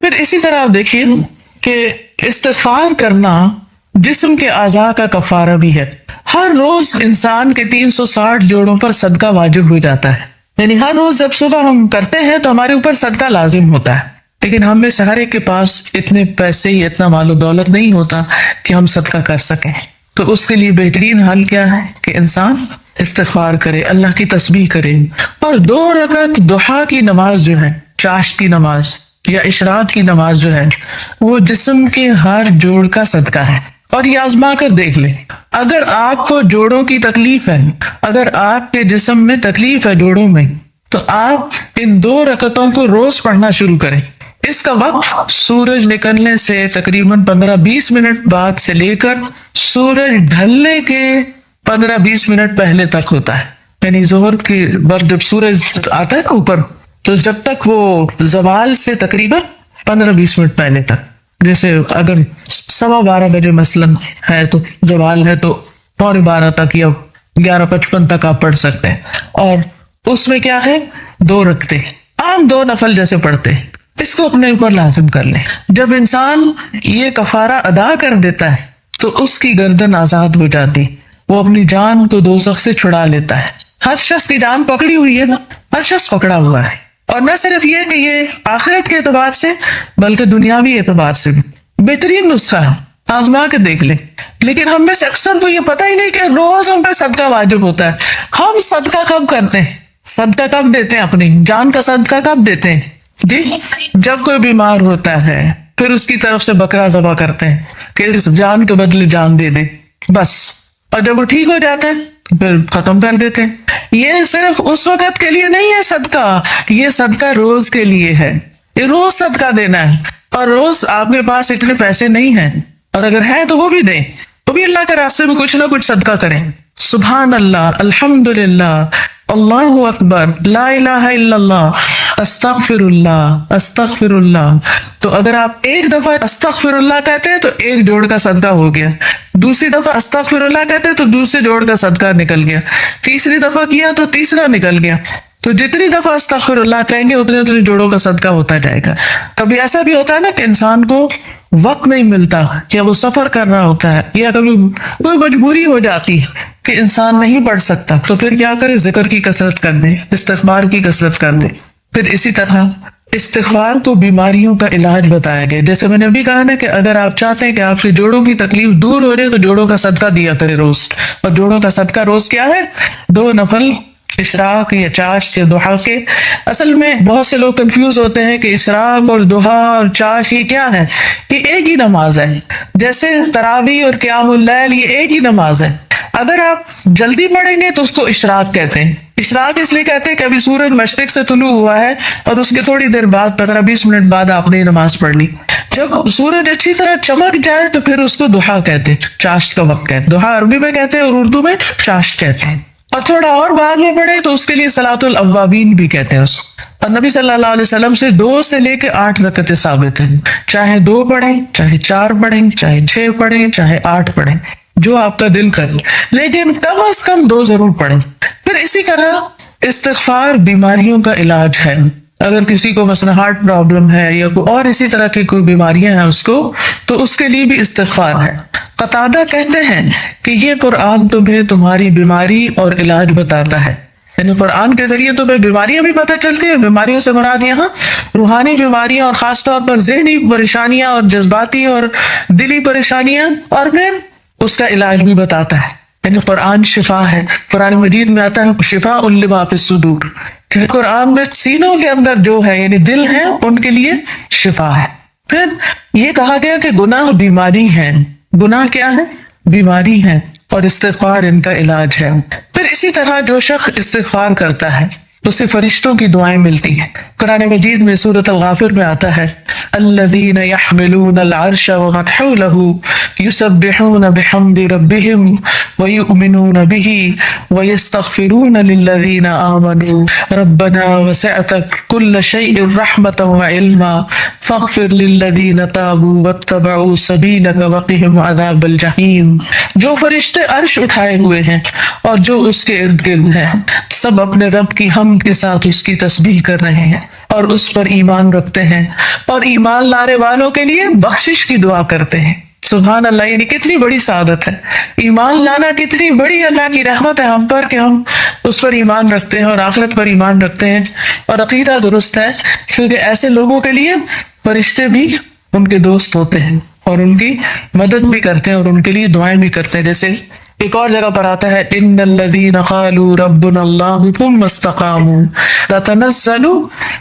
پھر اسی طرح آپ دیکھیے کہ استغفار کرنا جسم کے اعضاء کا کفارہ بھی ہے. ہر روز انسان کے 360 جوڑوں پر صدقہ واجب ہو جاتا ہے. یعنی ہر روز جب صبح ہم کرتے ہیں تو ہمارے اوپر صدقہ لازم ہوتا ہے. لیکن ہم میں سے ہر ایک کے پاس اتنے پیسے یا اتنا مال و دولت نہیں ہوتا کہ ہم صدقہ کر سکیں. تو اس کے لیے بہترین حل کیا ہے کہ انسان استغفار کرے، اللہ کی تسبیح کرے، اور 2 رکعت ضحیٰ کی نماز جو ہے، چاشت کی نماز یا اشراق کی نماز جو ہے، وہ جسم کے ہر جوڑ کا صدقہ ہے. اور یہ آزما کر دیکھ لیں، اگر آپ کو جوڑوں کی تکلیف ہے، اگر آپ کے جسم میں تکلیف ہے جوڑوں میں، تو آپ ان 2 رکعتوں کو روز پڑھنا شروع کریں. اس کا وقت سورج نکلنے سے تقریباً 15-20 منٹ بعد سے لے کر سورج ڈھلنے کے 15-20 منٹ پہلے تک ہوتا ہے. یعنی ظہر کے وقت جب سورج آتا ہے نا اوپر، تو جب تک وہ زوال سے تقریباً 15-20 منٹ پہلے تک. جیسے اگر 12:15 بجے مثلاً ہے تو زوال ہے تو 12:15 تک یا 11:55 تک آپ پڑھ سکتے ہیں. اور اس میں کیا ہے، 2 رکعتیں عام 2 نفل جیسے پڑھتے ہیں. اس کو اپنے اوپر لازم کر لیں. جب انسان یہ کفارہ ادا کر دیتا ہے تو اس کی گردن آزاد ہو جاتی، وہ اپنی جان کو دوزخ سے چھڑا لیتا ہے. ہر شخص کی جان پکڑی ہوئی ہے نا، ہر شخص پکڑا ہوا ہے. اور نہ صرف یہ کہ یہ آخرت کے اعتبار سے بلکہ دنیاوی اعتبار سے بھی بہترین نسخہ ہے. آزما کے دیکھ لیں. لیکن ہم میں سے اکثر کو یہ پتہ ہی نہیں کہ روز ہم پہ صدقہ واجب ہوتا ہے. ہم صدقہ کب کرتے ہیں، صدقہ کب دیتے ہیں، اپنی جان کا صدقہ کب دیتے ہیں؟ جی، جب کوئی بیمار ہوتا ہے پھر اس کی طرف سے بکرا ذبح کرتے ہیں کہ اس جان کے بدلے جان دے دے، بس. اور جب وہ ٹھیک ہو جاتا ہے پھر ختم کر دیتے ہیں. یہ صرف اس وقت کے لیے نہیں ہے صدقہ، یہ صدقہ روز کے لیے ہے. یہ روز صدقہ دینا ہے. اور روز آپ کے پاس اتنے پیسے نہیں ہیں، اور اگر ہے تو وہ بھی دیں، وہ بھی اللہ کے راستے میں کچھ نہ کچھ صدقہ کریں. سبحان اللہ، الحمدللہ، اللہ اکبر، لا الہ الا اللہ، استغفر اللہ، استغفر اللہ. تو اگر آپ ایک دفعہ استغفر اللہ کہتے ہیں تو 1 جوڑ کا صدقہ ہو گیا، دوسری دفعہ استغفر اللہ کہتے ہیں تو دوسرے جوڑ کا صدقہ نکل گیا، تیسری دفعہ کیا تو تیسرا نکل گیا. تو جتنی دفعہ استغفر اللہ کہیں گے اتنے جوڑوں کا صدقہ ہوتا جائے گا. کبھی ایسا بھی ہوتا ہے نا کہ انسان کو وقت نہیں ملتا، یا وہ سفر کر رہا ہوتا ہے، یا کبھی کوئی مجبوری ہو جاتی ہے کہ انسان نہیں پڑھ سکتا، تو پھر کیا کرے، ذکر کی کثرت کر دے، استغفار کی کثرت کر دے. پھر اسی طرح استغفار کو بیماریوں کا علاج بتایا گیا. جیسے میں نے ابھی کہا نا کہ اگر آپ چاہتے ہیں کہ آپ سے جوڑوں کی تکلیف دور ہو جائے تو جوڑوں کا صدقہ دیا کرے روز. اور جوڑوں کا صدقہ روز کیا ہے، 2 نفل اشراق یا چاشت یا ضحیٰ کے. اصل میں بہت سے لوگ کنفیوز ہوتے ہیں کہ اشراق اور ضحیٰ اور چاشت یہ کیا ہے. یہ ایک ہی نماز ہے. جیسے تراویح اور قیام اللیل یہ ایک ہی نماز ہے. اگر آپ جلدی پڑھیں گے تو اس کو اشراق کہتے ہیں. اشراق اس لیے کہتے ہیں کہ ابھی سورج مشرق سے طلوع ہوا ہے اور اس کے تھوڑی دیر بعد 15-20 منٹ بعد آپ نے نماز پڑھ لی. جب سورج اچھی طرح چمک جائے تو پھر اس کو ضحیٰ کہتے ہیں، چاشت کا وقت کہتے ہیں. ضحیٰ عربی میں کہتے ہیں اور اردو میں چاشت کہتے ہیں. اور تھوڑا اور بعد میں پڑھے تو اس کے لیے صلاۃ الاوابین بھی کہتے ہیں اس کو. اور نبی صلی اللہ علیہ وسلم سے 2 سے لے کے 8 رکعتیں ثابت ہیں. چاہے 2 پڑھیں، چاہے 4 پڑھیں، چاہے 6 پڑھیں، چاہے 8 پڑھیں، جو آپ کا دل کرے، لیکن کم از کم 2 ضرور پڑھیں. پھر اسی طرح استغفار بیماریوں کا علاج ہے. اگر کسی کو مثلا ہارٹ پرابلم ہے یا کوئی اور اسی طرح کی کوئی بیماریاں ہیں اس کو، تو اس کے لیے بھی استغفار ہے. قتادہ کہتے ہیں کہ یہ قرآن تمہیں تمہاری بیماری اور علاج بتاتا ہے. یعنی قرآن کے ذریعے تمہیں بیماریاں بھی پتہ چلتی ہیں. بیماریوں سے مراد یہاں روحانی بیماریاں اور خاص طور پر ذہنی پریشانیاں اور جذباتی اور دلی پریشانیاں، اور پھر اس کا علاج بھی بتاتا ہے. یعنی قرآن شفا ہے. قرآن مجید میں آتا ہے شفاء لما فی الصدور، کہ قرآن میں سینوں کے اندر جو ہے یعنی دل ہے ان کے لیے شفا ہے. پھر یہ کہا گیا کہ گناہ بیماری ہے. گناہ کیا ہے؟ بیماری ہے، اور استغفار ان کا علاج ہے. پھر اسی طرح جو شخص استغفار کرتا ہے اسے فرشتوں کی دعائیں ملتی ہیں. قرآن مجید میں سورۃ الغافر میں آتا ہے الذین یحملون العرش ومن حولہ یسبحون بحمد ربہم ویؤمنون بہ ویستغفرون للذین آمنوا ربنا وسعت کل شیء رحمۃ وعلما فاغفر للذین تابوا واتبعوا سبیلک وقہم عذاب الجحیم۔ جو فرشتے عرش اٹھائے ہوئے ہیں اور جو اس کے ارد گرد ہیں، سب اپنے رب کی حمد کے ساتھ اس کی تسبیح کر رہے ہیں اور اس پر ایمان رکھتے ہیں اور ایمان لانے والوں کے لیے بخشش کی دعا کرتے ہیں۔ سبحان اللہ، یعنی کتنی بڑی سعادت ہے، ایمان لانا کتنی بڑی اللہ کی رحمت ہے ہم پر کہ ہم اس پر ایمان رکھتے ہیں اور آخرت پر ایمان رکھتے ہیں اور عقیدہ درست ہے، کیونکہ ایسے لوگوں کے لیے فرشتے بھی ان کے دوست ہوتے ہیں اور ان کی مدد بھی کرتے ہیں اور ان کے لیے دعائیں بھی کرتے ہیں۔ جیسے ایک اور جگہ پر آتا ہے ان الذین قالوا ربنا اللہ ثم استقاموا تتنزل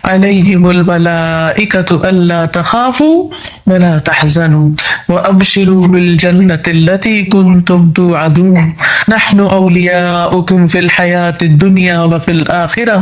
علیہم الملائکۃ الا تخافوا ولا تحزنوا وابشروا بالجنۃ التي كنتم توعدون نحن اولیاؤکم فی الحیاۃ الدنیا وفی الآخرہ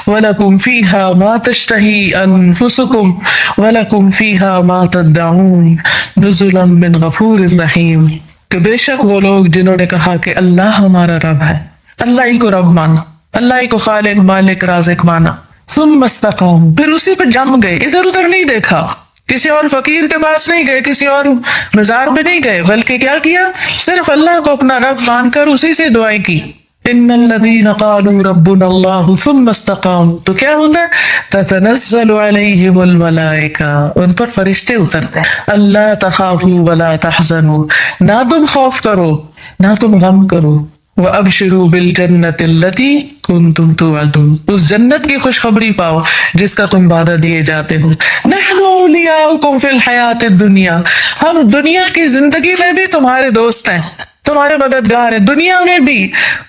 ولکم فیہا ما تشتہی انفسکم ولکم فیہا ما تدعون نزلا من غفور رحیم۔ کہ بے شک وہ لوگ جنہوں نے کہا کہ اللہ ہمارا رب ہے، اللہ ہی کو رب مانا، اللہ ہی کو خالق مالک رازق مانا، ثم استقاموا، پھر اسی پہ جم گئے، ادھر ادھر نہیں دیکھا، کسی اور فقیر کے پاس نہیں گئے، کسی اور مزار پہ نہیں گئے، بلکہ کیا کیا؟ صرف اللہ کو اپنا رب مان کر اسی سے دعائیں کی۔ ان الذین قالوا ربنا اللہ ثم استقاموا، تو کیا ہوتا ہے؟ تتنزل علیہم الملائکہ، ان پر فرشتے اترتے ہیں۔ اللہ تخافوا ولا تحزنوا، نہ تم خوف کرو نہ تم غم کرو، وابشروا بالجنۃ التی کنتم توعدون، اس جنت کی خوشخبری پاؤ جس کا تم وعدہ دیے جاتے ہو۔ نحن اولیاؤکم فی الحیاۃ الدنیا، ہم دنیا کی زندگی میں بھی تمہارے دوست ہیں، تمہارے مددگار ہیں، دنیا میں بھی،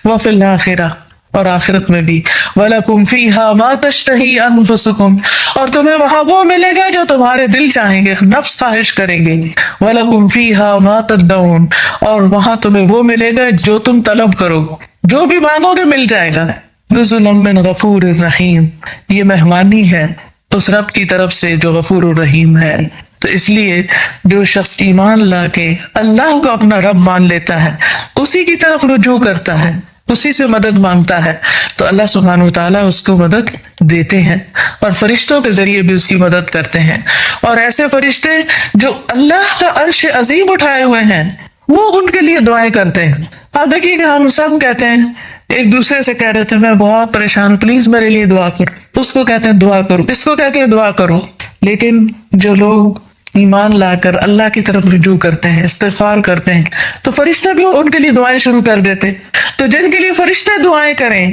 وفی الآخرہ، اور آخرت میں بھی، وَلَكُمْ فِيهَا مَا تَشْتَهِي أَنفُسُكُمْ، اور تمہیں وہاں وہ ملے گا جو تمہارے دل چاہیں گے، نفس خواہش کریں گے، وَلَكُمْ فِيهَا مَا تَدَّعُونَ، اور وہاں تمہیں وہ ملے گا جو تم طلب کرو گے، جو بھی مانگو گے مل جائے گا۔ نُزُلًا مِّن غَفُورٍ رَحِيمٍ، یہ مہمانی ہے اس رب کی طرف سے جو غفور الرحیم ہے۔ تو اس لیے جو شخص ایمان لا کے اللہ کو اپنا رب مان لیتا ہے، اسی کی طرف رجوع کرتا ہے، اسی سے مدد مانگتا ہے، تو اللہ سبحانہ وتعالیٰ اس کو مدد دیتے ہیں اور فرشتوں کے ذریعے بھی اس کی مدد کرتے ہیں۔ اور ایسے فرشتے جو اللہ کا عرش عظیم اٹھائے ہوئے ہیں، وہ ان کے لیے دعائیں کرتے ہیں۔ آپ دیکھیے کہ ہم سب کہتے ہیں، ایک دوسرے سے کہہ رہے تھے میں بہت پریشان، پلیز میرے لیے دعا کرو، اس کو کہتے ہیں دعا کرو، اس کو کہتے ہیں دعا کرو۔ لیکن جو لوگ ایمان لا کر اللہ کی طرف رجوع کرتے ہیں، استغفار کرتے ہیں، تو فرشتے بھی ان کے لیے دعائیں شروع کر دیتے۔ تو جن کے لیے فرشتے دعائیں کریں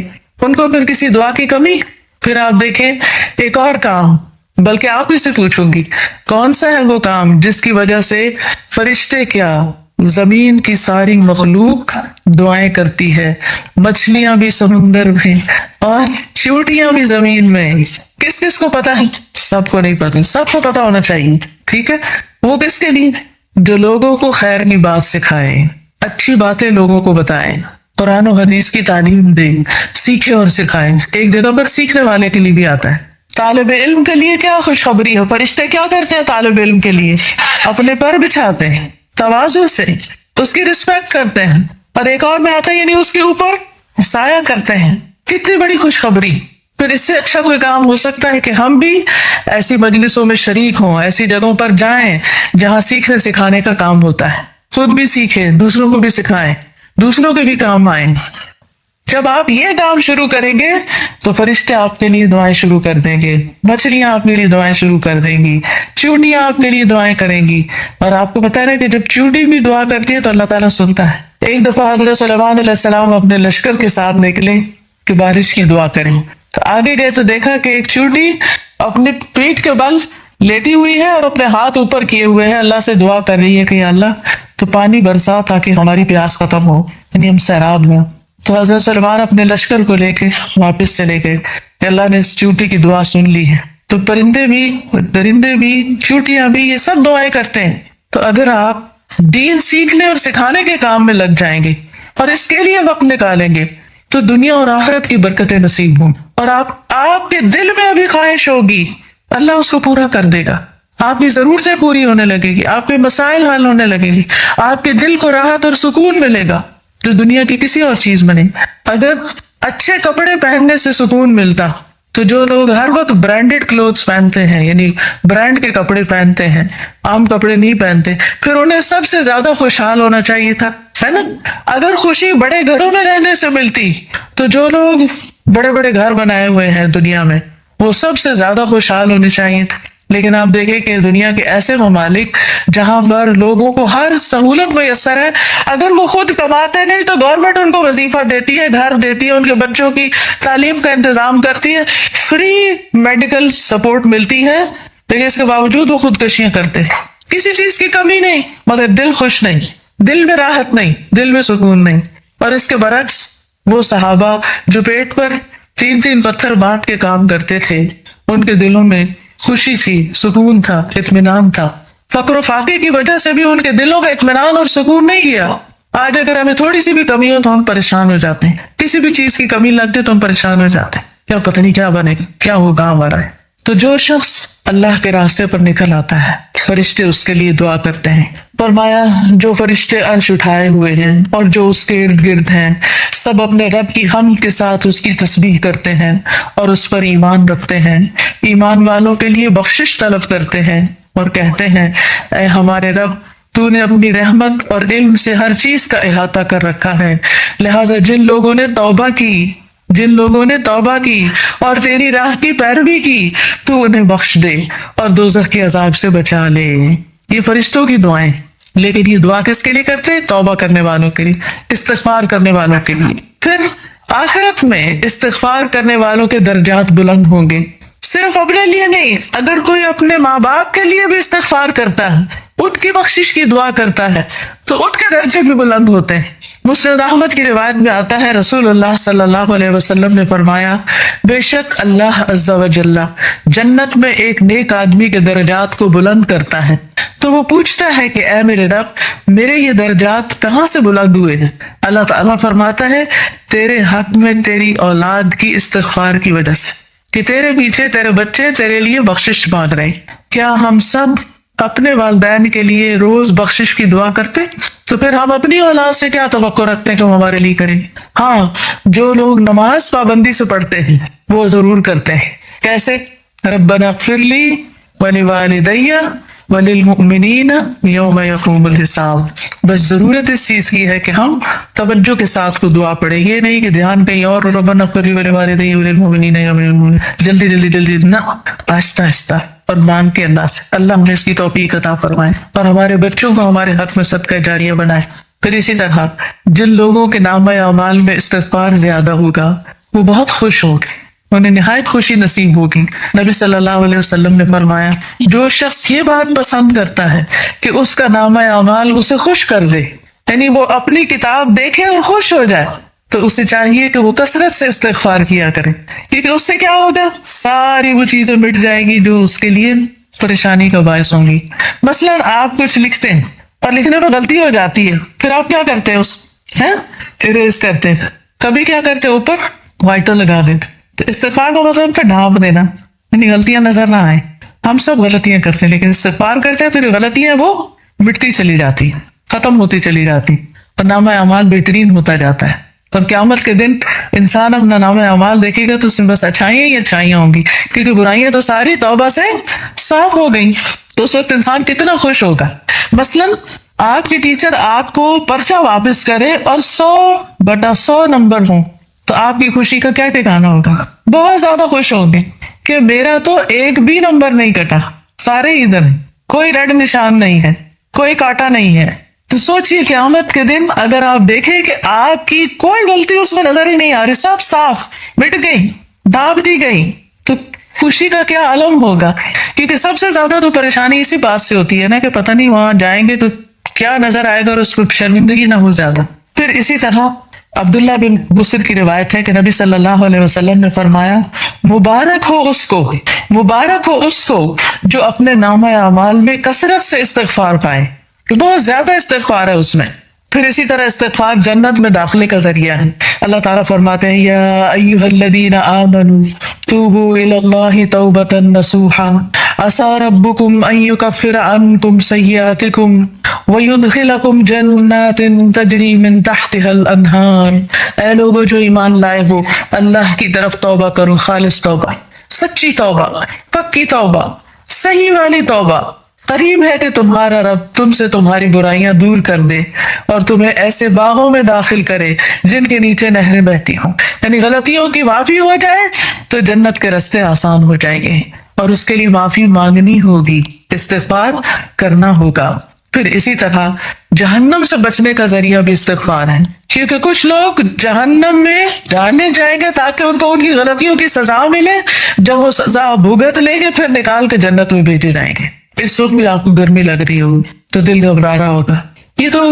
ان کو پھر کسی دعا کی کمی؟ پھر آپ دیکھیں ایک اور کام، بلکہ آپ ہی سے پوچھوں گی کون سا ہے وہ کام جس کی وجہ سے فرشتے کیا، زمین کی ساری مخلوق دعائیں کرتی ہے، مچھلیاں بھی سمندر میں اور چیونٹیاں بھی زمین میں۔ کس کس کو پتا ہے؟ سب کو نہیں پتا، سب کو پتا ہونا چاہیے، ٹھیک ہے؟ وہ کس کے لیے؟ جو لوگوں کو خیر کی بات سکھائے، اچھی باتیں لوگوں کو بتائیں، قرآن و حدیث کی تعلیم دیں، سیکھے اور سکھائیں۔ ایک جگہ پر سیکھنے والے کے لیے بھی آتا ہے۔ طالب علم کے لیے کیا خوشخبری ہے، فرشتے کیا کرتے ہیں طالب علم کے لیے؟ اپنے پر بچھاتے ہیں، تواضع سے اس کی رسپیکٹ کرتے ہیں، اور ایک اور میں آتا ہے یعنی اس کے اوپر سایہ کرتے ہیں۔ کتنی بڑی خوشخبری! پھر اس سے اچھا کوئی کام ہو سکتا ہے کہ ہم بھی ایسی مجلسوں میں شریک ہوں، ایسی جگہوں پر جائیں جہاں سیکھنے سکھانے کا کام ہوتا ہے، خود بھی سیکھیں، دوسروں کو بھی سکھائیں، دوسروں کے بھی کام آئیں۔ جب آپ یہ کام شروع کریں گے تو فرشتے آپ کے لیے دعائیں شروع کر دیں گے، مچھلیاں آپ کے لیے دعائیں شروع کر دیں گی، چیونٹیاں آپ کے لیے دعائیں کریں گی۔ اور آپ کو پتا ہے کہ جب چیونٹی بھی دعا کرتی ہے تو اللہ تعالیٰ سنتا ہے۔ ایک دفعہ حضرت سلیمان علیہ السلام اپنے لشکر کے ساتھ نکلے کہ بارش کی دعا کریں، تو آگے گئے تو دیکھا کہ ایک چیونٹی اپنے پیٹھ کے بل لیٹی ہوئی ہے اور اپنے ہاتھ اوپر کیے ہوئے ہے، اللہ سے دعا کر رہی ہے کہ یا اللہ تو پانی برسا تاکہ ہماری پیاس ختم ہو، یعنی ہم سیراب ہوں۔ تو حضرت سلمان اپنے لشکر کو لے کے واپس چلے گئے کہ اللہ نے اس چیونٹی کی دعا سن لی ہے۔ تو پرندے بھی، درندے بھی، چیونٹیاں بھی، یہ سب دعائیں کرتے ہیں۔ تو اگر آپ دین سیکھنے اور سکھانے کے کام میں لگ جائیں گے اور اس کے لیے وقت نکالیں گے تو دنیا اور آخرت کی برکتیں نصیب ہوں، اور آپ کے دل میں ابھی خواہش ہوگی اللہ اس کو پورا کر دے گا۔ آپ کی ضرورتیں پوری ہونے لگے گی، آپ کے مسائل حل ہونے لگے گی، آپ کے دل کو راحت اور سکون ملے گا جو دنیا کی کسی اور چیز میں نہیں۔ اگر اچھے کپڑے پہننے سے سکون ملتا تو جو لوگ ہر وقت برانڈیڈ کلوتھس پہنتے ہیں، یعنی برانڈ کے کپڑے پہنتے ہیں، عام کپڑے نہیں پہنتے، پھر انہیں سب سے زیادہ خوشحال ہونا چاہیے تھا، ہے نا؟ اگر خوشی بڑے گھروں میں رہنے سے ملتی تو جو لوگ بڑے بڑے گھر بنائے ہوئے ہیں دنیا میں وہ سب سے زیادہ خوشحال ہونے چاہیے تھے۔ لیکن آپ دیکھیں کہ دنیا کے ایسے ممالک جہاں پر لوگوں کو ہر سہولت میسر ہے، اگر وہ خود کماتے نہیں تو گورنمنٹ ان کو وظیفہ دیتی ہے، گھر دیتی ہے، ان کے بچوں کی تعلیم کا انتظام کرتی ہے، فری میڈیکل سپورٹ ملتی ہے، لیکن اس کے باوجود وہ خودکشیاں کرتے ہیں۔ کسی چیز کی کمی نہیں، مگر دل خوش نہیں، دل میں راحت نہیں، دل میں سکون نہیں۔ اور اس کے برعکس وہ صحابہ جو پیٹ پر 3 پتھر باندھ کے کام کرتے تھے، ان کے دلوں میں خوشی تھی، سکون تھا، اطمینان تھا۔ فقر و فاقے کی وجہ سے بھی ان کے دلوں کا اطمینان اور سکون نہیں گیا۔ آج اگر ہمیں تھوڑی سی بھی کمی ہو تو ہم پریشان ہو جاتے ہیں، کسی بھی چیز کی کمی لگتی تو ہم پریشان ہو جاتے ہیں، کیا پتہ نہیں کیا بنے گا، کیا ہوگا ہمارا۔ تو جو شخص اللہ کے راستے پر نکل آتا ہے، فرشتے اس کے لیے دعا کرتے ہیں۔ فرمایا جو فرشتے عرش اٹھائے ہوئے ہیں اور جو اس کے ارد گرد ہیں، سب اپنے رب کی حمد کے ساتھ اس کی تسبیح کرتے ہیں اور اس پر ایمان رکھتے ہیں، ایمان والوں کے لیے بخشش طلب کرتے ہیں اور کہتے ہیں اے ہمارے رب، تو نے اپنی رحمت اور علم سے ہر چیز کا احاطہ کر رکھا ہے، لہٰذا جن لوگوں نے توبہ کی اور تیری راہ کی پیروی کی تو انہیں بخش دے اور دوزخ کے عذاب سے بچا لے۔ یہ فرشتوں کی دعائیں، لیکن یہ دعا کس کے لیے کرتے ہیں؟ توبہ کرنے والوں کے لیے، استغفار کرنے والوں کے لیے۔ پھر آخرت میں استغفار کرنے والوں کے درجات بلند ہوں گے، صرف اپنے لیے نہیں، اگر کوئی اپنے ماں باپ کے لیے بھی استغفار کرتا ہے، ان کی بخشش کی دعا کرتا ہے تو ان کے درجے بھی بلند ہوتے ہیں۔ مسند احمد کی روایت میں آتا ہے رسول اللہ صلی اللہ علیہ وسلم نے فرمایا بے شک اللہ عز و جل جنت میں ایک نیک آدمی کے درجات کو بلند کرتا ہے، تو وہ پوچھتا ہے کہ اے میرے رب، میرے یہ درجات کہاں سے بلند ہوئے ہیں؟ اللہ تعالیٰ فرماتا ہے تیرے حق میں تیری اولاد کی استغفار کی وجہ سے، کہ تیرے پیچھے تیرے بچے تیرے لیے بخشش مانگ رہے ہیں۔ کیا ہم سب اپنے والدین کے لیے روز بخشش کی دعا کرتے؟ تو پھر ہم اپنی اولاد سے کیا توقع رکھتے ہیں کہ وہ ہمارے لیے کریں؟ ہاں، جو لوگ نماز پابندی سے پڑھتے ہیں وہ ضرور کرتے ہیں۔ کیسے؟ ربنا اغفر لی ولوالدی وللمؤمنین یوم یقوم الحساب۔ بس ضرورت اس چیز کی ہے کہ ہم توجہ کے ساتھ کو دعا پڑھیں، یہ نہیں کہ دھیان کہیں اور، ربنا اغفر لی ولوالدی وللمؤمنین یوم یقوم الحساب، جلدی نہ، آہستہ آہستہ اور مان کے اللہ سے۔ اللہ ہمیں اس کی توفیق عطا فرمائے اور ہمارے بچوں کو ہمارے حق میں صدقہ جاریہ بنائے۔ پھر اسی طرح جن لوگوں کے نامہ اعمال میں استغفار زیادہ ہوگا وہ بہت خوش ہوں گے، انہیں نہایت خوشی نصیب ہوگی۔ نبی صلی اللہ علیہ وسلم نے فرمایا جو شخص یہ بات پسند کرتا ہے کہ اس کا نامہ اعمال اسے خوش کر دے، یعنی وہ اپنی کتاب دیکھے اور خوش ہو جائے، تو اسے چاہیے کہ وہ کثرت سے استغفار کیا کرے، کیونکہ اس سے کیا ہوگا؟ ساری وہ چیزیں مٹ جائیں گی جو اس کے لیے پریشانی کا باعث ہوں گی۔ مثلا آپ کچھ لکھتے ہیں اور لکھنے میں غلطی ہو جاتی ہے، پھر آپ کیا کرتے ہیں؟ اس اریز کرتے ہیں، کبھی کیا کرتے ہیں؟ اوپر وائٹر لگا دیتے۔ تو استغفار کا مطلب پھر ڈھانپ دینا، یعنی غلطیاں نظر نہ آئیں۔ ہم سب غلطیاں کرتے ہیں، لیکن استغفار کرتے ہیں پھر غلطیاں وہ مٹتی چلی جاتی، ختم ہوتی چلی جاتی اور نامہ اعمال بہترین ہوتا جاتا ہے۔ اور قیامت کے دن انسان اپنا نامہ اعمال دیکھے گا تو اس میں بس اچھائیاں ہی اچھائیاں ہوں گی، کیونکہ برائیاں تو ساری توبہ سے صاف ہو گئی، تو اس وقت انسان کتنا خوش ہوگا۔ مثلا آپ کی ٹیچر آپ کو پرچہ واپس کرے اور 100/100 نمبر ہوں تو آپ کی خوشی کا کیا ٹھکانا ہوگا؟ بہت زیادہ خوش ہوں گے کہ میرا تو ایک بھی نمبر نہیں کٹا، سارے ادھر ہیں، کوئی ریڈ نشان نہیں ہے، کوئی کاٹا نہیں ہے۔ تو سوچئے قیامت کے دن اگر آپ دیکھیں کہ آپ کی کوئی غلطی اس میں نظر ہی نہیں آ رہی، سب صاف مٹ گئی، ڈھانپ دی گئی، تو خوشی کا کیا عالم ہوگا؟ کیونکہ سب سے زیادہ تو پریشانی اسی بات سے ہوتی ہے نا کہ پتہ نہیں وہاں جائیں گے تو کیا نظر آئے گا اور اس پر شرمندگی نہ ہو زیادہ۔ پھر اسی طرح عبداللہ بن بصر کی روایت ہے کہ نبی صلی اللہ علیہ وسلم نے فرمایا مبارک ہو اس کو جو اپنے نامہ اعمال میں کثرت سے استغفار پائے، کہ بہت زیادہ استغفار ہے اس میں۔ پھر اسی طرح استغفار جنت میں داخلے کا ذریعہ ہے۔ اللہ تعالیٰ فرماتے ہیں یا ایھا الذین آمنوا توبوا الی اللہ توبۃ نصوحا، عسى ربكم ان يكفر عنكم سيئاتكم ويدخلكم جنات تجری من تحتها الانہار۔ اے لوگو جو ایمان لائے ہو، اللہ کی طرف توبہ کرو، خالص توبہ، سچی توبہ، پکی توبہ، صحیح والی توبہ۔ قریب ہے کہ تمہارا رب تم سے تمہاری برائیاں دور کر دے اور تمہیں ایسے باغوں میں داخل کرے جن کے نیچے نہریں بہتی ہوں۔ یعنی غلطیوں کی معافی ہو جائے تو جنت کے راستے آسان ہو جائیں گے، اور اس کے لیے معافی مانگنی ہوگی، استغفار کرنا ہوگا۔ پھر اسی طرح جہنم سے بچنے کا ذریعہ بھی استغفار ہے، کیونکہ کچھ لوگ جہنم میں ڈالنے جائیں گے تاکہ ان کو ان کی غلطیوں کی سزا ملے، جب وہ سزا بھگت لیں گے پھر نکال کے جنت میں بھیجے جائیں گے۔ اس وقت بھی آپ کو گرمی لگ رہی ہوگی تو دل گھبرا رہا ہوگا، یہ تو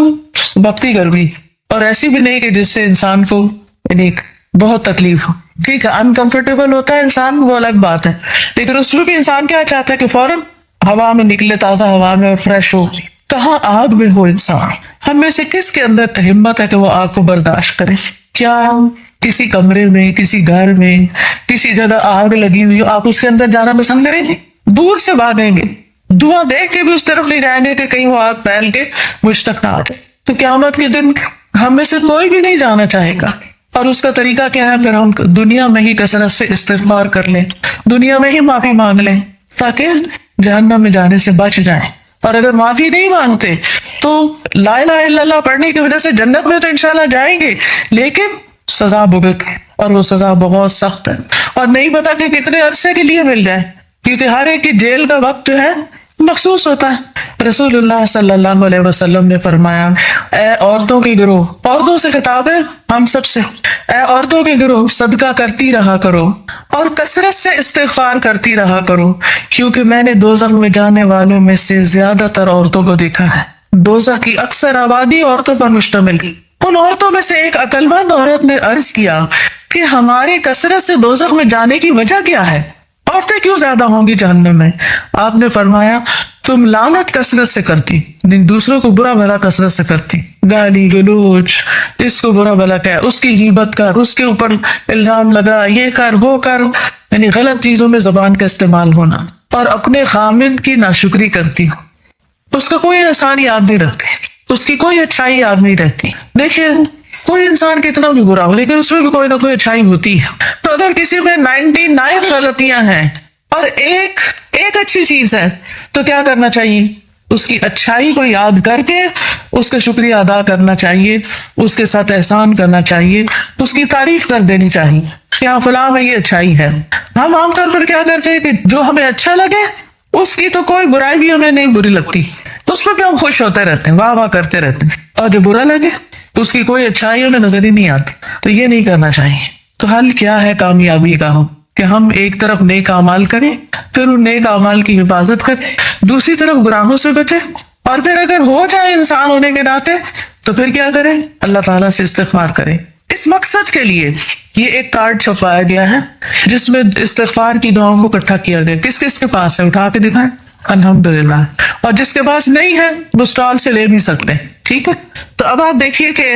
بھکتی گرمی، اور ایسی بھی نہیں کہ جس سے انسان کو یعنی بہت تکلیف ہو، ٹھیک ہے، انکمفرٹیبل ہوتا ہے انسان، وہ الگ بات ہے، لیکن اس میں بھی انسان کیا چاہتا ہے کہ فوراً ہوا میں نکلے، تازہ ہوا میں، اور فریش ہو۔ کہاں آگ میں ہو انسان، ہم میں سے کس کے اندر ہمت ہے کہ وہ آگ کو برداشت کرے؟ کیا کسی کمرے میں، کسی گھر میں، کسی جگہ آگ لگی ہوئی ہو، آپ اس کے اندر جانا پسند کریں گے؟ دور سے بھاگیں گے، دعا دیکھ کے بھی اس طرف نہیں جائیں گے کہ کہیں وہ آگ پھیل کے مجھ تک نہ آ جائے۔ تو قیامت کے دن ہم میں سے کوئی بھی نہیں جانا چاہے گا، اور اس کا طریقہ کیا ہے؟ پھر ہم دنیا میں ہی کثرت سے استغفار کر لیں، دنیا میں ہی معافی مانگ لیں تاکہ جہنم میں جانے سے بچ جائیں۔ اور اگر معافی نہیں مانگتے تو لا الہ الا اللہ پڑھنے کی وجہ سے جنت میں تو انشاءاللہ جائیں گے، لیکن سزا بھگت، اور وہ سزا بہت سخت ہے، اور نہیں پتا کہ کتنے عرصے کے لیے مل جائے، کیونکہ ہر ایک کی جیل کا وقت جو ہے مخصوص ہوتا ہے۔ رسول اللہ صلی اللہ علیہ وسلم نے فرمایا، اے عورتوں کے گروہ، عورتوں سے خطاب ہے ہم سب سے، اے عورتوں کے گروہ صدقہ کرتی رہا کرو اور کثرت سے استغفار کرتی رہا کرو، کیونکہ میں نے دوزخ میں جانے والوں میں سے زیادہ تر عورتوں کو دیکھا ہے۔ دوزخ کی اکثر آبادی عورتوں پر مشتمل ہے۔ ان عورتوں میں سے ایک عقل مند عورت نے عرض کیا کہ ہماری کثرت سے دوزخ میں جانے کی وجہ کیا ہے؟ عورتیں کیوں زیادہ ہوں گی جہنم میں؟ آپ نے فرمایا، تم لعنت کثرت سے کرتی، دوسروں کو برا بھلا کثرت سے کرتی، گالی گلوچ، اس کو برا بھلا کہہ، اس کی غیبت کر، اس کے اوپر الزام لگا، یہ کر وہ کر، یعنی غلط چیزوں میں زبان کا استعمال ہونا، اور اپنے خامند کی ناشکری کرتی، اس کا کوئی احسان یاد نہیں رکھتی، اس کی کوئی اچھائی یاد نہیں رہتی۔ دیکھیے کوئی انسان کتنا بھی برا ہو لیکن اس میں بھی کوئی نہ کوئی اچھائی ہوتی ہے، تو اگر کسی میں 99 غلطیاں ہیں اور ایک اچھی چیز ہے تو کیا کرنا چاہیے؟ اس کی اچھائی کو یاد کر کے اس کا شکریہ ادا کرنا چاہیے، اس کے ساتھ احسان کرنا چاہیے، اس کی تعریف کر دینی چاہیے کہ ہاں فلاں میں یہ اچھائی ہے۔ ہم عام طور پر کیا کرتے ہیں کہ جو ہمیں اچھا لگے اس کی تو کوئی برائی بھی ہمیں نہیں بری لگتی، اس پہ بھی ہم خوش ہوتے رہتے ہیں، واہ واہ کرتے رہتے ہیں، اور جو برا لگے اس کی کوئی اچھائی ہمیں نظر ہی نہیں آتی۔ تو یہ نہیں کرنا چاہیے۔ تو حل کیا ہے کامیابی کا؟ کہ ہم ایک طرف نیک اعمال کریں، پھر ان نیک اعمال کی حفاظت کریں، دوسری طرف گناہوں سے بچیں، اور پھر اگر ہو جائے انسان ہونے کے ناطے تو پھر کیا کریں؟ اللہ تعالیٰ سے استغفار کریں۔ اس مقصد کے لیے یہ ایک کارڈ چھپوایا گیا ہے جس میں استغفار کی دعاؤں کو اکٹھا کیا گیا۔ کس کس کے پاس ہے؟ اٹھا کے دکھائیں۔ الحمدللہ۔ اور جس کے پاس نہیں ہے وہ اسٹال سے لے بھی سکتے ہیں، ٹھیک ہے؟ تو اب آپ دیکھیے کہ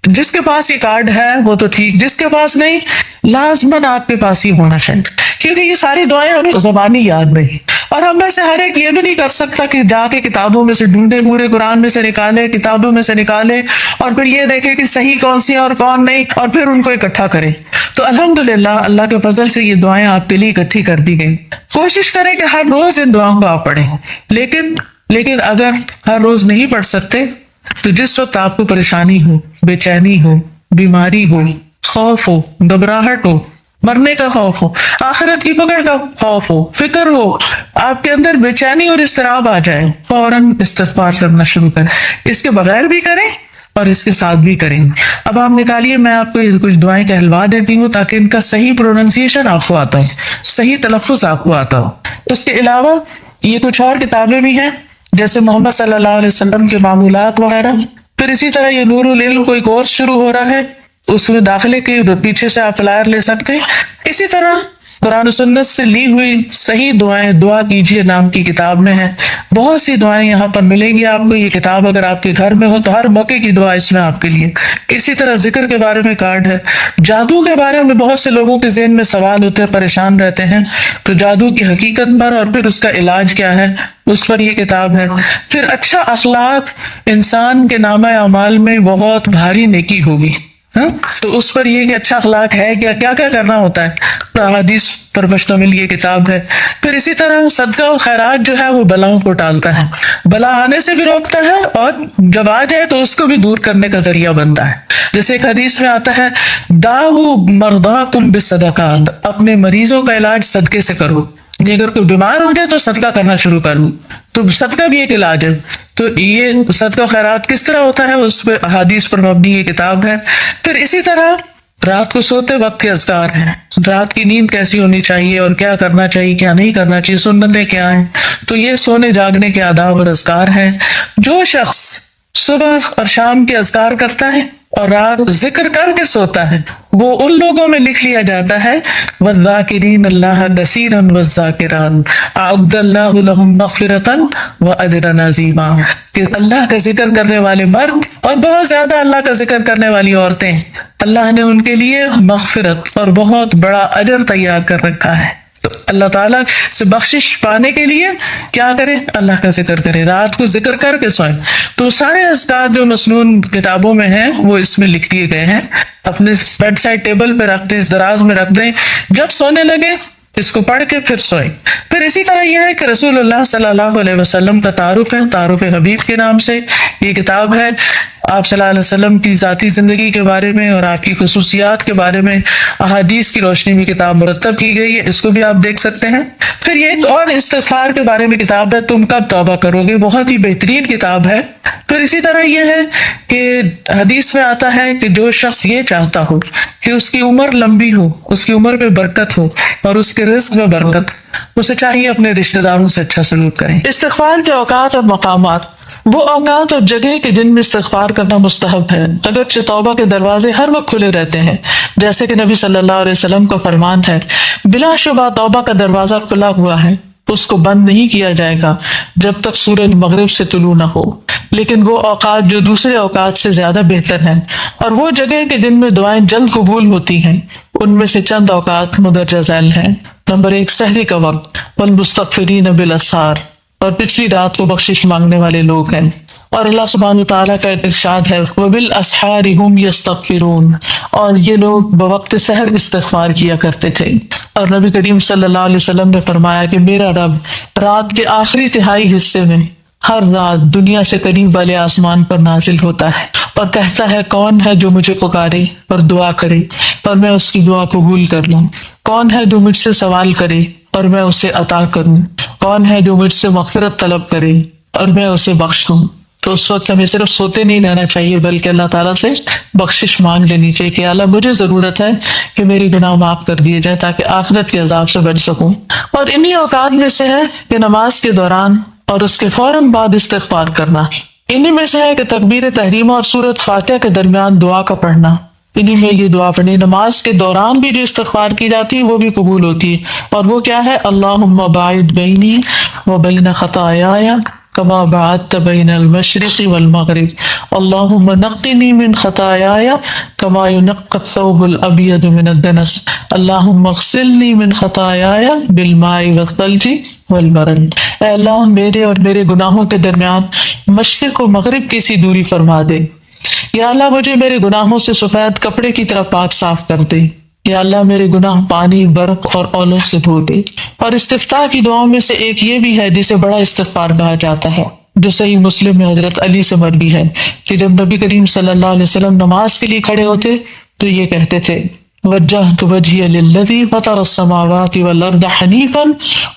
جس کے پاس یہ کارڈ ہے وہ تو ٹھیک، جس کے پاس نہیں لازماً آپ کے پاس ہی ہونا چاہیے، کیونکہ یہ ساری دعائیں ہمیں زبانی یاد نہیں، اور ہم میں سے ہر ایک یہ بھی نہیں کر سکتا کہ جا کے کتابوں میں سے ڈھونڈے، پورے قرآن میں سے نکالے، کتابوں میں سے نکالے، اور پھر یہ دیکھے کہ صحیح کون سی ہے اور کون نہیں، اور پھر ان کو اکٹھا کرے۔ تو الحمدللہ اللہ کے فضل سے یہ دعائیں آپ کے لیے اکٹھی کر دی گئی۔ کوشش کریں کہ ہر روز ان دعاؤں کو آپ پڑھیں، لیکن اگر ہر روز نہیں پڑھ سکتے تو جس وقت آپ کو پریشانی ہو، بے چینی ہو، بیماری ہو، خوف ہو، گھبراہٹ ہو، مرنے کا خوف ہو، آخرت کی پکڑ کا خوف ہو، فکر ہو، آپ کے اندر بے چینی اور اضطراب آ جائے، فوراً استغفار کرنا شروع کریں۔ اس کے بغیر بھی کریں اور اس کے ساتھ بھی کریں۔ اب آپ نکالیے، میں آپ کو کچھ دعائیں کہلوا دیتی ہوں تاکہ ان کا صحیح پروننسیشن آپ کو آتا ہے، صحیح تلفظ آپ کو آتا ہو۔ اس کے علاوہ یہ کچھ اور کتابیں بھی ہیں جیسے محمد صلی اللہ علیہ وسلم کے معمولات وغیرہ، پھر اسی طرح یہ نور العلم کوئی کورس شروع ہو رہا ہے، اس میں داخلے کے پیچھے سے آپ فلائر لے سکتے ہیں۔ اسی طرح قرآن و سنت سے لی ہوئی صحیح دعائیں دعا کیجیے نام کی کتاب میں ہیں. بہت سی دعائیں یہاں پر ملیں گی آپ کو. یہ کتاب اگر آپ کے گھر میں ہو تو ہر موقع کی دعا اس میں آپ کے لیے. اسی طرح ذکر کے بارے میں کارڈ ہے. جادو کے بارے میں بہت سے لوگوں کے ذہن میں سوال ہوتے ہیں، پریشان رہتے ہیں، تو جادو کی حقیقت پر اور پھر اس کا علاج کیا ہے اس پر یہ کتاب ہے. پھر اچھا اخلاق انسان کے نامہ اعمال میں بہت بھاری نیکی ہوگی، تو اس پر یہ کہ اچھا اخلاق ہے کیا کیا کیا کرنا ہوتا ہے، احادیث پر مشتمل یہ کتاب ہے. پھر اسی طرح صدقہ و خیرات جو ہے وہ بلاؤں کو ٹالتا ہے، بلا آنے سے بھی روکتا ہے اور جب آ جائے تو اس کو بھی دور کرنے کا ذریعہ بنتا ہے. جیسے ایک حدیث میں آتا ہے داؤ مرضاکم بالصدقات، اپنے مریضوں کا علاج صدقے سے کرو. یہ اگر کوئی بیمار ہو جائے تو صدقہ کرنا شروع کر لوں، تو صدقہ بھی ایک علاج ہے. تو یہ صدقہ خیرات کس طرح ہوتا ہے اس پہ احادیث پر مبنی یہ کتاب ہے. پھر اسی طرح رات کو سوتے وقت کے اذکار ہیں، رات کی نیند کیسی ہونی چاہیے اور کیا کرنا چاہیے کیا نہیں کرنا چاہیے، سنتیں کیا ہیں، تو یہ سونے جاگنے کے آداب اور اذکار ہیں. جو شخص صبح اور شام کے اذکار کرتا ہے اور رات ذکر کر کے سوتا ہے وہ ان لوگوں میں لکھ لیا جاتا ہے والذاکرین اللہ کثیرا والذاکرات اعد اللہ لهم مغفرۃ واجرا عظیما، کہ اللہ کا ذکر کرنے والے مرد اور بہت زیادہ اللہ کا ذکر کرنے والی عورتیں، اللہ نے ان کے لیے مغفرت اور بہت بڑا اجر تیار کر رکھا ہے. تو اللہ تعالیٰ سے بخشش پانے کے لیے کیا کریں، اللہ کا ذکر کریں، رات کو ذکر کر کے سوئیں. تو سارے اذکار جو مسنون کتابوں میں ہیں وہ اس میں لکھ دیے گئے ہیں. اپنے بیڈ سائڈ ٹیبل پہ رکھ دیں، دراز میں رکھ دیں، جب سونے لگے اس کو پڑھ کے پھر سوئیں. پھر اسی طرح یہ ہے کہ رسول اللہ صلی اللہ علیہ وسلم کا تعارف ہے، تعارف حبیب کے نام سے یہ کتاب ہے. آپ صلی اللہ علیہ وسلم کی ذاتی زندگی کے بارے میں اور آپ کی خصوصیات کے بارے میں احادیث کی روشنی میں کتاب مرتب کی گئی ہے، اس کو بھی آپ دیکھ سکتے ہیں. پھر یہ ایک اور استغفار کے بارے میں کتاب ہے، تم کب توبہ کرو گے، بہت ہی بہترین کتاب ہے. پھر اسی طرح یہ ہے کہ حدیث میں آتا ہے کہ جو شخص یہ چاہتا ہو کہ اس کی عمر لمبی ہو، اس کی عمر میں برکت ہو اور اس کے رزق میں برکت، اسے چاہیے اپنے رشتہ داروں سے اچھا سلوک کریں. استغفار کے اوقات اور مقامات، وہ اوقات اور جگہ کہ جن میں استغفار کرنا مستحب ہے، اگرچہ توبہ کے دروازے ہر وقت کھلے رہتے ہیں، جیسے کہ نبی صلی اللہ علیہ وسلم کا فرمان ہے بلا شبہ توبہ کا دروازہ کھلا ہوا ہے، اس کو بند نہیں کیا جائے گا جب تک سورج مغرب سے طلوع نہ ہو. لیکن وہ اوقات جو دوسرے اوقات سے زیادہ بہتر ہیں اور وہ جگہ کہ جن میں دعائیں جلد قبول ہوتی ہیں، ان میں سے چند اوقات مدرجہ ذیل ہیں. نمبر 1، سحری کا وقت، والمستغفرین بالاسحار، اور پچھلی رات کو بخشش مانگنے والے لوگ ہیں. اور اللہ سبحانہ تعالیٰ کا ارشاد ہے وبالاسحار هم یستغفرون، اور یہ لوگ بوقت سحر استغفار کیا کرتے تھے. اور نبی کریم صلی اللہ علیہ وسلم نے فرمایا کہ میرا رب رات کے آخری تہائی حصے میں ہر رات دنیا سے قریب والے آسمان پر نازل ہوتا ہے اور کہتا ہے کون ہے جو مجھے پکارے اور دعا کرے اور میں اس کی دعا قبول کر لوں، کون ہے جو مجھ سے سوال کرے اور میں اسے عطا کروں، کون ہے جو مجھ سے مغفرت طلب کرے اور میں اسے بخش دوں. تو اس وقت ہمیں صرف سوتے نہیں رہنا چاہیے بلکہ اللہ تعالیٰ سے بخشش مانگ لینی چاہیے کہ اللہ مجھے ضرورت ہے کہ میری گناہ معاف کر دیے جائے تاکہ آخرت کے عذاب سے بچ سکوں. اور انہی اوقات میں سے ہے کہ نماز کے دوران اور اس کے فوراً بعد استغفار کرنا. انہی میں سے ہے کہ تکبیر تحریمہ اور سورۃ فاتحہ کے درمیان دعا کا پڑھنا. انہی میں یہ دعا پڑھنی. نماز کے دوران بھی جو استغفار کی جاتی ہے وہ بھی قبول ہوتی ہے، اور وہ کیا ہے اللہم باعد بینی وبین خطایایا کما بعدت بین المشرق والمغرب اللہم نقنی من خطایائی کما ینقی الثوب الابیض من الدنس اللہم اغسلنی من خطایائی بالماء والثلج والبرد. اے اللہ میرے اور میرے گناہوں کے درمیان مشرق و مغرب کی سی دوری فرما دے. یا اللہ مجھے میرے گناہوں سے سفید کپڑے کی طرح پاک صاف کر دے. یا اللہ میرے گناہ پانی، برف اور اولوں سے دھو دے. اور استفتاح کی دعاؤں میں سے ایک یہ بھی ہے جسے بڑا استغفار کہا جاتا ہے، جو صحیح مسلم میں حضرت علی سے مروی ہے کہ جب نبی کریم صلی اللہ علیہ وسلم نماز کے لیے کھڑے ہوتے تو یہ کہتے تھے وجہت وجہی للذی فطر السماوات والارض حنیفا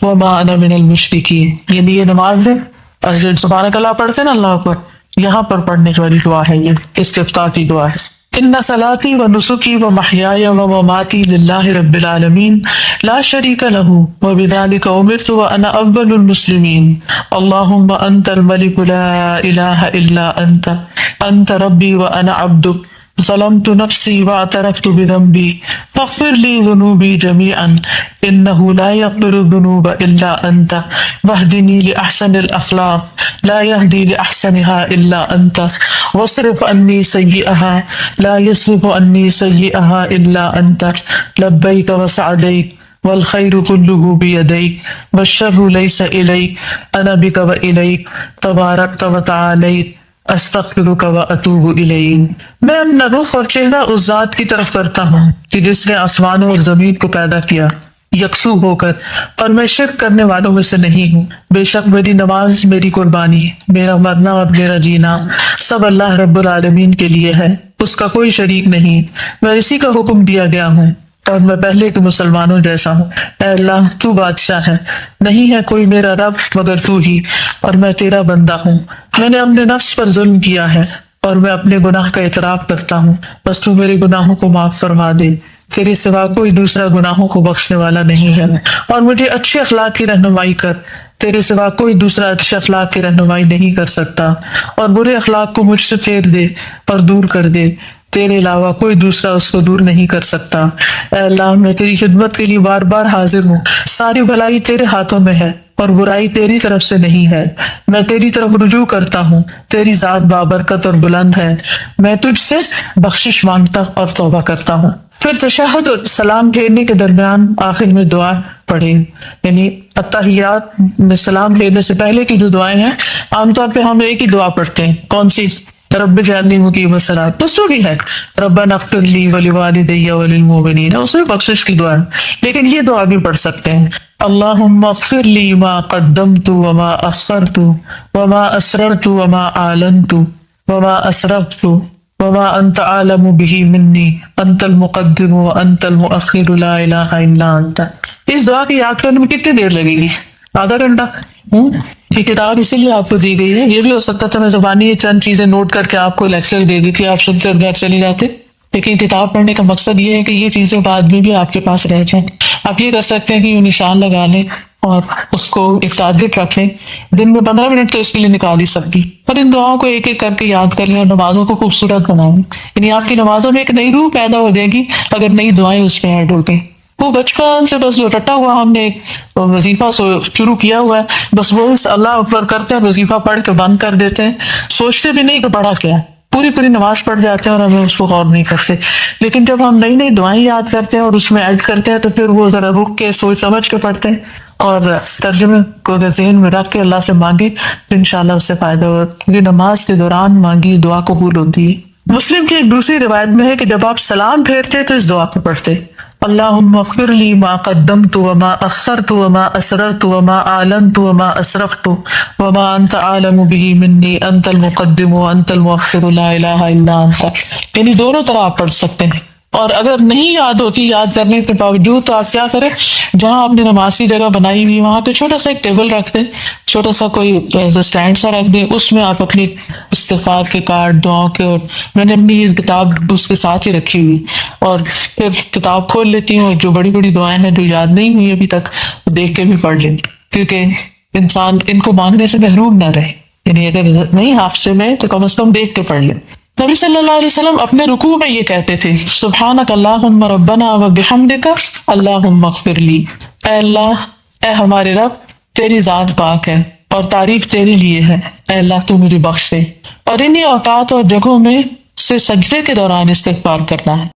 وما انا من المشرکین. یعنی یہ نماز ہے اور جو سبحانک اللہ پڑھتے ہیں نا اللہ اکبر، یہاں پر پڑھنے والی دعا ہے، یہ استفتاح کی دعا ہے. ان صلاتی و نسکی و محیای و مماتی للہ رب العالمین لا شریک لہ وبذلک امرت وانا اول المسلمین اللہم انت الملک لا الہ الا انت انت ربی وانا عبدک ظلمت نفسی واعترفت بذنبی فاغفر لی ذنوبی جمیعا انہ لا یغفر الذنوب الا انت واہدنی لأحسن الاخلاق لا یہدی لأحسنها الا انت واصرف عنی سیئها لا یصرف عنی سیئها الا انت لبیک وسعدیک والخیر کلہ بیدیک والشر لیس الیک انا بک والیک تبارکت وتعالیت استغفرک واتوب الیک۔ میں اپنا رخ اور چہرہ اس ذات کی طرف کرتا ہوں کہ جس نے آسمانوں اور زمین کو پیدا کیا یکسو ہو کر، اور میں شرک کرنے والوں میں سے نہیں ہوں۔ بے شک میری نماز، میری قربانی، میرا مرنا اور میرا جینا سب اللہ رب العالمین کے لیے ہے، اس کا کوئی شریک نہیں، میں اسی کا حکم دیا گیا ہوں اور میں پہلے کے مسلمانوں جیسا ہوں۔ اے اللہ تو بادشاہ ہے، نہیں ہے کوئی میرا رب مگر تو ہی، اور میں تیرا بندہ ہوں۔ میں نے اپنے نفس پر ظلم کیا ہے اور میں اپنے گناہ کا اعتراف کرتا ہوں، بس تو میرے گناہوں کو معاف فرما دے، تیرے سوا کوئی دوسرا گناہوں کو بخشنے والا نہیں ہے، اور مجھے اچھے اخلاق کی رہنمائی کر، تیرے سوا کوئی دوسرا اچھے اخلاق کی رہنمائی نہیں کر سکتا، اور برے اخلاق کو مجھ سے پھیر دے اور دور کر دے، تیرے علاوہ کوئی دوسرا اس کو دور نہیں کر سکتا۔ اے اللہ میں تیری خدمت کے لیے بار بار حاضر ہوں، ساری بھلائی تیرے ہاتھوں میں ہے اور برائی تیری طرف سے نہیں ہے، میں تیری طرف رجوع کرتا ہوں، تیری ذات بابرکت اور بلند ہے، میں تجھ سے بخشش مانگتا اور توبہ کرتا ہوں۔ پھر تشہد اور سلام پھیرنے کے درمیان آخر میں دعا پڑھے، یعنی اتحیات میں سلام پھیرنے سے پہلے کی جو دعائیں ہیں عام طور پہ ہم ایک ہی دعا پڑھتے ہیں، کون سی؟ رب اجعلنی مقیم الصلاۃ، اس میں بھی ہے ربنا اغفر لی ولوالدی وللمؤمنین، اس میں بخشش کی دعا ہے، لیکن یہ دعا بھی پڑھ سکتے ہیں اللہم اغفر لی ما قدمت وما اخرت وما اسررت وما اعلنت وما اسرفت وما انت عالم به منی انت المقدم وانت المؤخر لا الہ الا انت۔ اس دعا کی یاد کرنے میں کتنی دیر لگے گی؟ آدھا گھنٹہ؟ یہ کتاب اسی لیے آپ کو دی گئی ہے، یہ بھی ہو سکتا تھا میں زبانی یہ چند چیزیں نوٹ کر کے آپ کو لیکچر دے دی تھی، آپ سن کر گھر چلے جاتے، لیکن کتاب پڑھنے کا مقصد یہ ہے کہ یہ چیزیں بعد میں بھی آپ کے پاس رہ جائیں۔ آپ یہ کر سکتے ہیں کہ یہ نشان لگا لیں اور اس کو ایک ٹارگٹ رکھ لیں، دن میں 15 منٹ تو اس کے لیے نکال ہی سکتی، اور ان دعاؤں کو ایک ایک کر کے یاد کر لیں اور نمازوں کو خوبصورت بنائیں، یعنی آپ کی نمازوں میں ایک نئی روح پیدا ہو جائے گی اگر نئی دعائیں اس میں ایڈ ہو گئی۔ وہ بچپن سے بس جو رٹا ہوا ہم نے ایک وظیفہ شروع کیا ہوا ہے، بس وہ اللہ اکبر کرتے ہیں، وظیفہ پڑھ کے بند کر دیتے ہیں، سوچتے بھی نہیں کہ پڑھا کیا ہے، پوری نماز پڑھ جاتے ہیں اور ہمیں اس کو غور نہیں کرتے۔ لیکن جب ہم نئی دعائیں یاد کرتے ہیں اور اس میں ایڈ کرتے ہیں تو پھر وہ ذرا رک کے سوچ سمجھ کے پڑھتے ہیں اور ترجمے کو ذہن میں رکھ کے اللہ سے مانگے تو انشاءاللہ اس سے فائدہ ہوگا، کیونکہ نماز کے دوران مانگی دعا قبول ہوتی ہے۔ مسلم کی ایک دوسری روایت میں ہے کہ جب آپ سلام پھیرتے تو اس دعا کو پڑھتے اللہم اغفر لی ما قدمت وما اخرت وما اسررت وما اعلنت وما اسرفت وما انت عالم به منی انت المقدم وانت المؤخر لا الہ الا انت، یعنی دونوں طرح آپ پڑھ سکتے ہیں، اور اگر نہیں یاد ہوتی یاد کرنے کے باوجود تو آپ کیا کریں، جہاں آپ نے نماز کی جگہ بنائی ہوئی وہاں پہ چھوٹا سا ایک ٹیبل رکھ دیں، چھوٹا سا کوئی اسٹینڈ سا رکھ دیں، اس میں آپ اپنی استغفار کے کارڈ دعاؤں کے، اور میں نے اپنی یہ کتاب اس کے ساتھ ہی رکھی ہوئی، اور پھر کتاب کھول لیتی ہوں، جو بڑی دعائیں ہیں جو یاد نہیں ہوئی ابھی تک دیکھ کے بھی پڑھ لیں، کیونکہ انسان ان کو مانگنے سے محروم نہ رہے، یعنی اگر نہیں حافظے میں تو کم از کم دیکھ کے پڑھ لیں۔ نبی صلی اللہ علیہ وسلم اپنے رکوع میں یہ کہتے تھے سبحانک اللہم ربنا وبحمدک اللہم اغفر لی، اے اللہ، اے ہمارے رب، تیری ذات پاک ہے اور تعریف تیرے لیے ہے، اے اللہ تو مجھے بخش دے۔ اور انہی اوقات اور جگہوں میں سے سجدے کے دوران استغفار کرنا ہے۔